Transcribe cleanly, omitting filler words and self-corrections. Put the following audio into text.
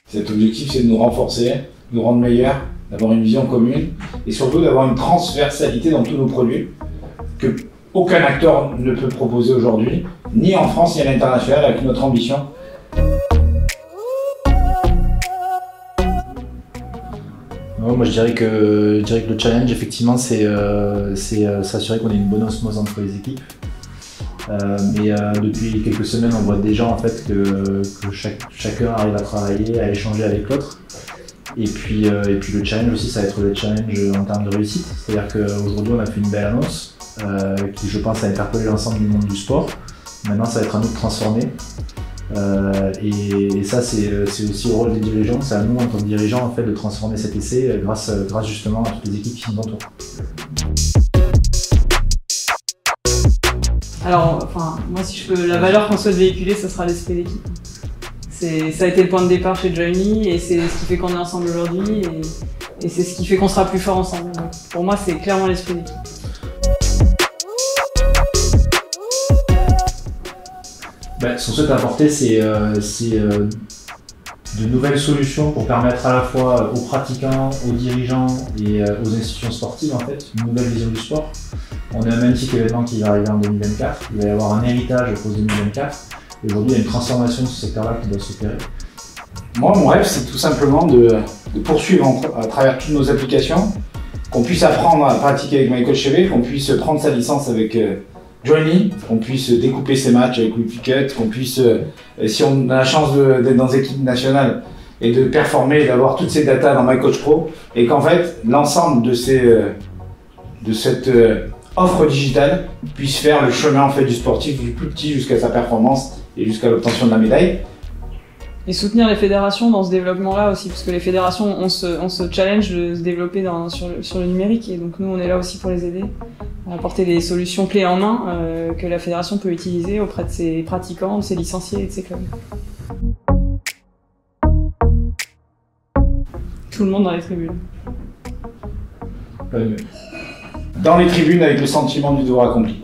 Cet objectif, c'est de nous renforcer, de nous rendre meilleurs, d'avoir une vision commune et surtout d'avoir une transversalité dans tous nos produits que aucun acteur ne peut proposer aujourd'hui, ni en France ni à l'international, avec notre ambition. Moi je dirais que le challenge effectivement c'est s'assurer qu'on ait une bonne osmose entre les équipes. Mais depuis quelques semaines on voit déjà en fait que chacun arrive à travailler, à échanger avec l'autre. Et puis le challenge aussi, ça va être le challenge en termes de réussite. C'est-à-dire qu'aujourd'hui on a fait une belle annonce qui je pense a interpellé l'ensemble du monde du sport. Maintenant ça va être à nous de transformer. Et ça c'est aussi le rôle des dirigeants, c'est à nous en tant que dirigeants en fait, de transformer cet essai grâce justement à toutes les équipes qui nous entourent. Alors, moi si je peux, la valeur qu'on souhaite véhiculer, ce sera l'esprit d'équipe. Ça a été le point de départ chez Join.me et c'est ce qui fait qu'on est ensemble aujourd'hui et c'est ce qui fait qu'on sera plus fort ensemble. Donc, pour moi, c'est clairement l'esprit d'équipe. Ce qu'on souhaite apporter, c'est de nouvelles solutions pour permettre à la fois aux pratiquants, aux dirigeants et aux institutions sportives en fait, une nouvelle vision du sport. On a un magnifique événement qui va arriver en 2024, il va y avoir un héritage post 2024. Aujourd'hui, il y a une transformation de ce secteur-là qui doit s'opérer. Moi, mon rêve, c'est tout simplement de poursuivre à travers toutes nos applications, qu'on puisse apprendre à pratiquer avec MyCoachTV, qu'on puisse prendre sa licence avec Join.me, qu'on puisse découper ses matchs avec WePicket, qu'on puisse, si on a la chance d'être dans les équipes nationales et de performer, d'avoir toutes ces datas dans MyCoachPro, et qu'en fait, l'ensemble de cette offre digitale puisse faire le chemin en fait, du sportif du plus petit jusqu'à sa performance et jusqu'à l'obtention de la médaille. Et soutenir les fédérations dans ce développement-là aussi, parce que les fédérations ont ce challenge de se développer sur le numérique, et donc nous on est là aussi pour les aider à apporter des solutions clés en main que la fédération peut utiliser auprès de ses pratiquants, de ses licenciés et de ses clubs. Tout le monde dans les tribunes. Dans les tribunes avec le sentiment du devoir accompli.